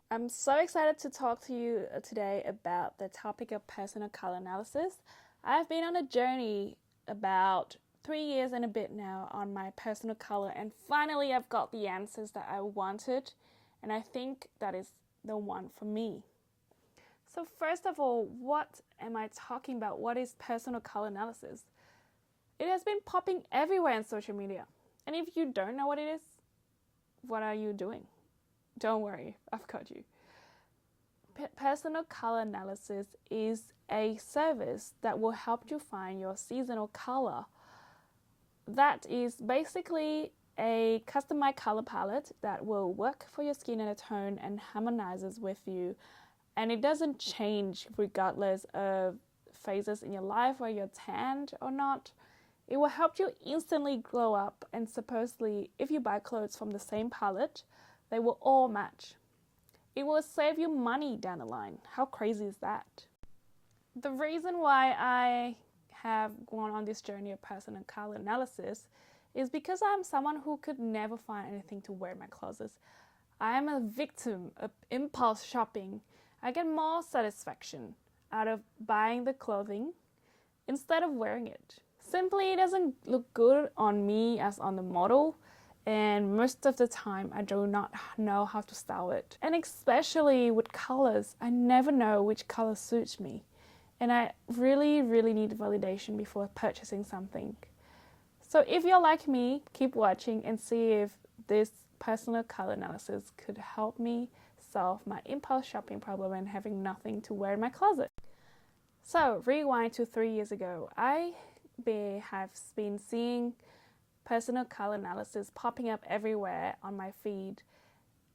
I'm so excited to talk to you today about the topic of personal color analysis. I've been on a journey about 3 years and a bit now on my personal color, and finally I've got the answers that I wanted, and I think that is the one for me. So first of all, what am I talking about? What is personal color analysis? It has been popping everywhere on social media. And if you don't know what it is, what are you doing? Don't worry, I've got you. Personal color analysis is a service that will help you find your seasonal color. That is basically a customized color palette that will work for your skin and tone and harmonizes with you. And it doesn't change regardless of phases in your life where you're tanned or not. It will help you instantly glow up, and supposedly if you buy clothes from the same palette, they will all match. It will save you money down the line. How crazy is that? The reason why I have gone on this journey of personal color analysis is because I'm someone who could never find anything to wear in my closet. I am a victim of impulse shopping. I get more satisfaction out of buying the clothing instead of wearing it. Simply, it doesn't look good on me as on the model, and most of the time I do not know how to style it. And especially with colors, I never know which color suits me, and I really need validation before purchasing something. So if you're like me, keep watching and see if this personal color analysis could help me solve my impulse shopping problem and having nothing to wear in my closet. So rewind to 3 years ago. I have been seeing personal color analysis popping up everywhere on my feed,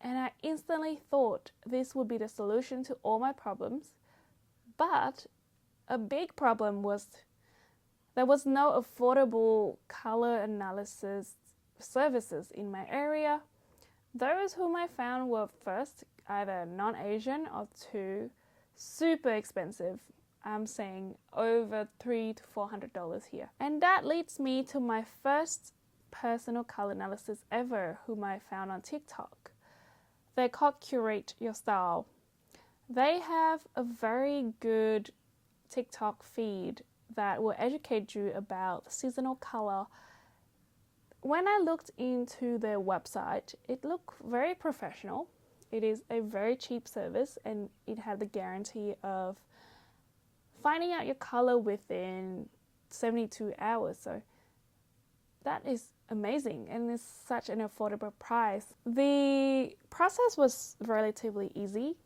and I instantly thought this would be the solution to all my problems. But a big problem was there was no affordable color analysis services in my area. Those whom I found were first either non-Asian or two super expensive. I'm saying over $300 to $400 here. And that leads me to my first personal color analysis ever, whom I found on TikTok. They're called Curate Your Style. They have a very good TikTok feed that will educate you about seasonal color. When I looked into their website, it looked very professional. It is a very cheap service, and it had the guarantee of finding out your color within 72 hours. So that is amazing, and it's such an affordable price. The process was relatively easy.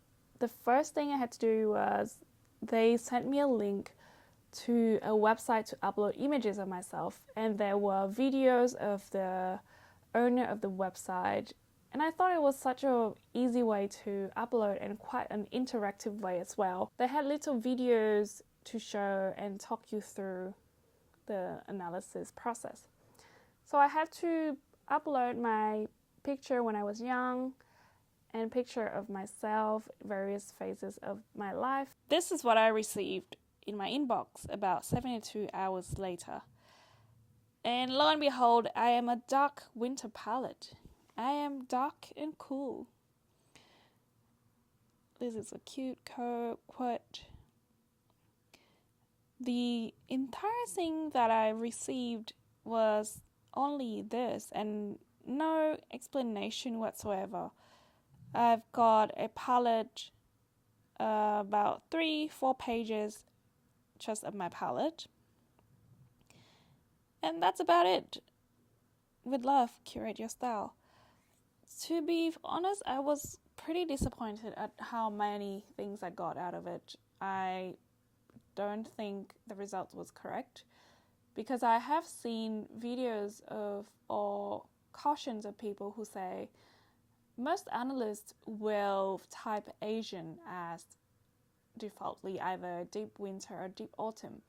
The first thing I had to do was they sent me a link to a website to upload images of myself, and there were videos of the owner of the website, and I thought it was such an easy way to upload and quite an interactive way as well. They had little videos to show and talk you through the analysis process. So I had to upload my picture when I was young and picture of myself, various phases of my life. This is what I received in my inbox about 72 hours later. And lo and behold, I am a dark winter palette. I am dark and cool. This is a cute quote. The entire thing that I received was only this and no explanation whatsoever. I've got a palette, about 3-4 pages just of my palette. And that's about it. With love, curate your style. To be honest, I was pretty disappointed at how many things I got out of it. I don't think the result was correct, because I have seen videos of or cautions of people who say most analysts will type Asian as defaultly either deep winter or deep autumn.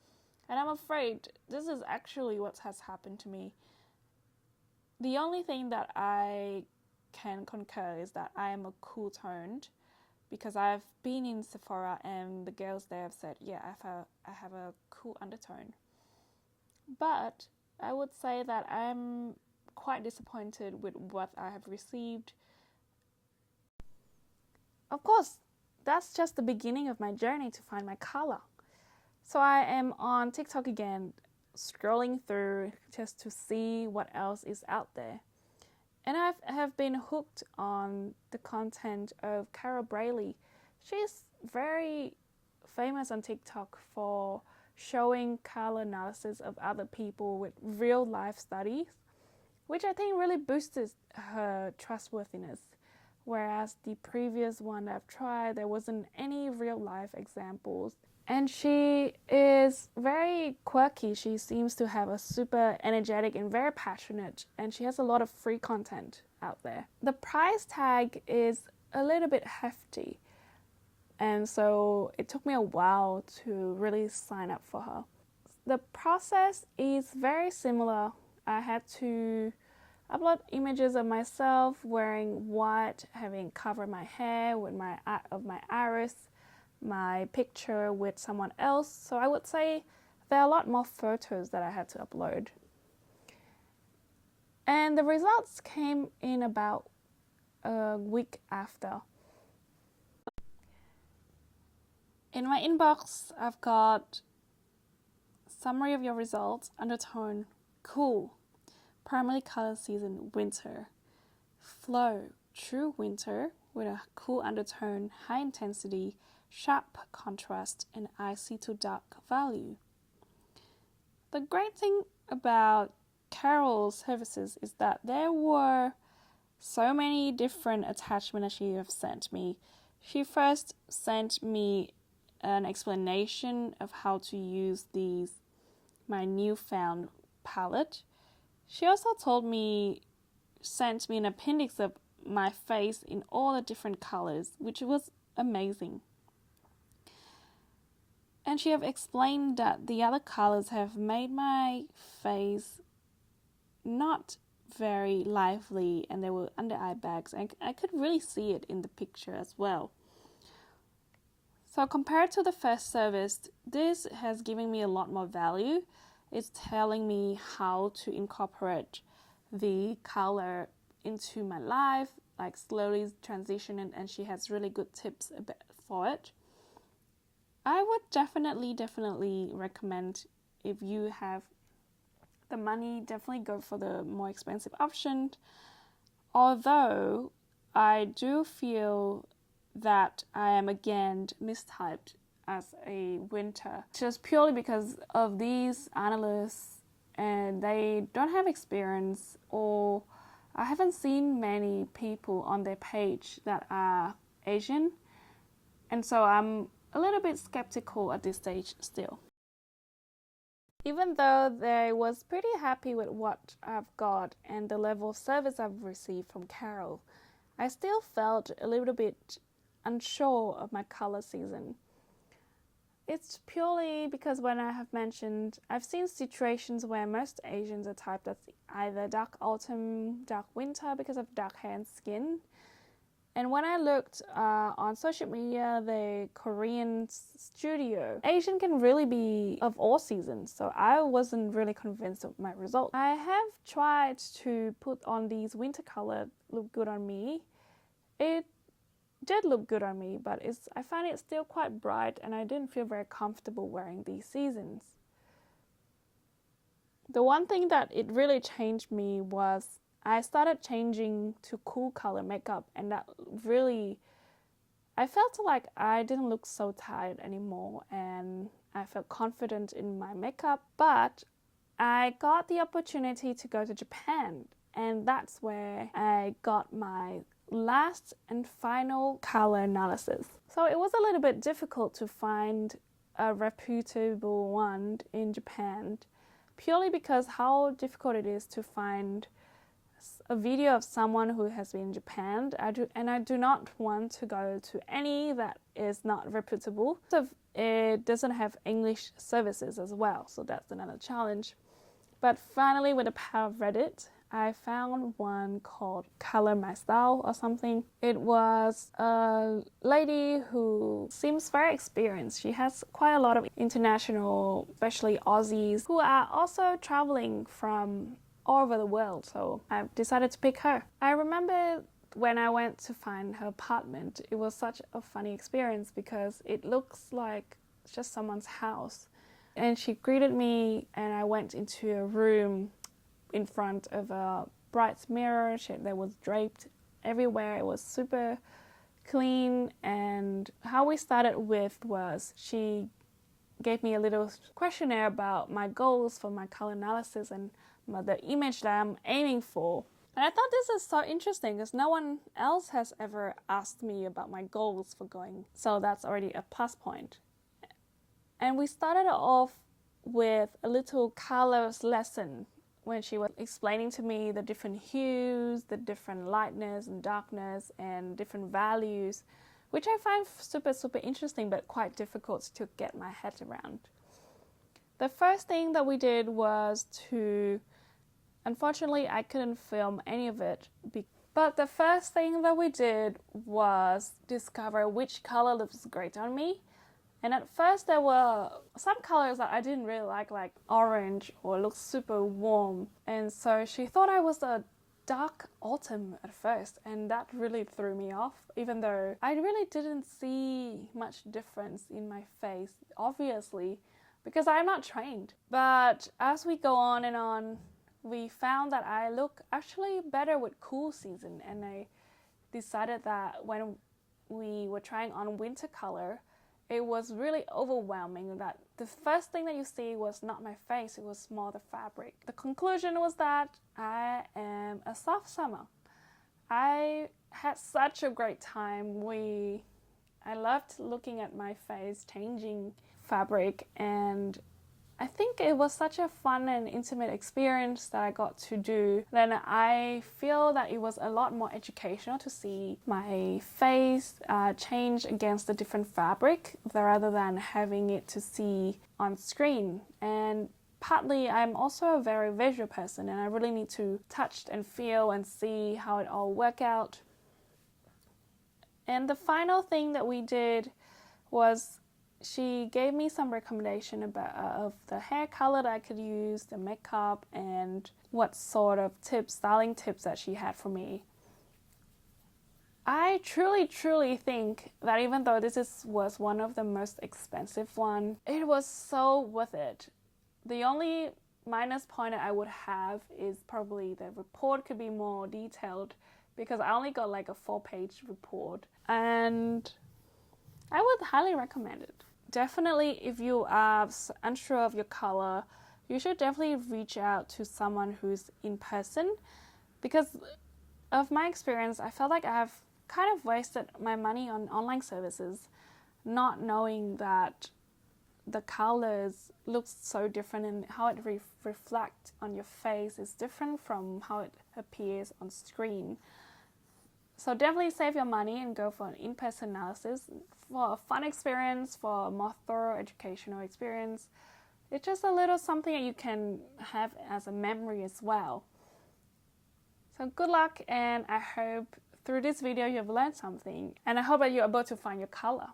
And I'm afraid this is actually what has happened to me. The only thing that I can concur is that I am a cool toned, because I've been in Sephora and the girls there have said, yeah, I have a cool undertone. But I would say that I'm quite disappointed with what I have received. of course, that's just the beginning of my journey to find my color. So I am on TikTok again, scrolling through just to see what else is out there. And I have been hooked on the content of Carol Brayley. She's very famous on TikTok for showing color analysis of other people with real life studies, which I think really boosted her trustworthiness. Whereas the previous one I've tried, there wasn't any real life examples. And she is very quirky. She seems to have a super energetic and very passionate, and she has a lot of free content out there. The price tag is a little bit hefty, and so it took me a while to really sign up for her. The process is very similar. I had to upload images of myself wearing white, having covered my hair with my iris, my picture with someone else. So I would say there are a lot more photos that I had to upload. And the results came in about a week after. In my inbox, I've got summary of your results, undertone, cool, primary color season, winter, flow, true winter with a cool undertone, high intensity, sharp contrast, and icy to dark value. The great thing about Carol's services is that there were so many different attachments she have sent me. She first sent me an explanation of how to use my newfound palette. She also sent me an appendix of my face in all the different colors, which was amazing. And she have explained that the other colors have made my face not very lively, and there were under eye bags. I could really see it in the picture as well. So compared to the first service, this has given me a lot more value. It's telling me how to incorporate the color into my life, like slowly transition, and she has really good tips for it. I would definitely recommend, if you have the money, definitely go for the more expensive option. Although I do feel that I am again mistyped as a winter, just purely because of these analysts, and they don't have experience, or I haven't seen many people on their page that are Asian, and so I'm a little bit skeptical at this stage still. Even though I was pretty happy with what I've got and the level of service I've received from Carol, I still felt a little bit unsure of my color season. It's purely because, when I have mentioned, I've seen situations where most Asians are typed as either dark autumn, dark winter because of dark hair and skin. And when I looked on social media, the Korean studio, Asian can really be of all seasons. So I wasn't really convinced of my result. I have tried to put on these winter color, look good on me. It did look good on me, but I find it still quite bright, and I didn't feel very comfortable wearing these seasons. The one thing that it really changed me was I started changing to cool color makeup, and that really, I felt like I didn't look so tired anymore, and I felt confident in my makeup. But I got the opportunity to go to Japan, and that's where I got my last and final color analysis. So it was a little bit difficult to find a reputable one in Japan, purely because how difficult it is to find a video of someone who has been in Japan. I do not want to go to any that is not reputable. So it doesn't have English services as well, so that's another challenge. But finally, with the power of Reddit, I found one called Color My Style or something. It was a lady who seems very experienced. She has quite a lot of international, especially Aussies, who are also traveling from all over the world. So I decided to pick her. I remember when I went to find her apartment, it was such a funny experience because it looks like just someone's house. And she greeted me, and I went into a room in front of a bright mirror. There was draped everywhere. It was super clean. And how we started with was she gave me a little questionnaire about my goals for my color analysis and the image that I'm aiming for. And I thought this is so interesting because no one else has ever asked me about my goals for going. So that's already a plus point. And we started off with a little colors lesson when she was explaining to me the different hues, the different lightness and darkness and different values, which I find super, super interesting but quite difficult to get my head around. The first thing that we did was unfortunately I couldn't film any of it, but the first thing that we did was discover which color looks great on me. And at first there were some colors that I didn't really like orange or looks super warm. And so she thought I was a dark autumn at first, and that really threw me off, even though I really didn't see much difference in my face, obviously, because I'm not trained. But as we go on and on, we found that I look actually better with cool season, and I decided that when we were trying on winter color, it was really overwhelming that the first thing that you see was not my face, it was more the fabric. The conclusion was that I am a soft summer. I had such a great time. I loved looking at my face changing fabric, and I think it was such a fun and intimate experience that I got to do. Then I feel that it was a lot more educational to see my face change against the different fabric rather than having it to see on screen. And partly I'm also a very visual person, and I really need to touch and feel and see how it all work out. And the final thing that we did was she gave me some recommendation of the hair color that I could use, the makeup, and what sort of styling tips that she had for me. I truly think that even though was one of the most expensive one, it was so worth it. The only minus point I would have is probably the report could be more detailed, because I only got like a 4-page report, and I would highly recommend it. Definitely, if you are unsure of your color, you should definitely reach out to someone who's in person, because of my experience, I felt like I have kind of wasted my money on online services, not knowing that the colors look so different and how it reflects on your face is different from how it appears on screen. So definitely save your money and go for an in-person analysis for a fun experience, for a more thorough educational experience. It's just a little something that you can have as a memory as well. So good luck, and I hope through this video you've learned something, and I hope that you're able to find your color.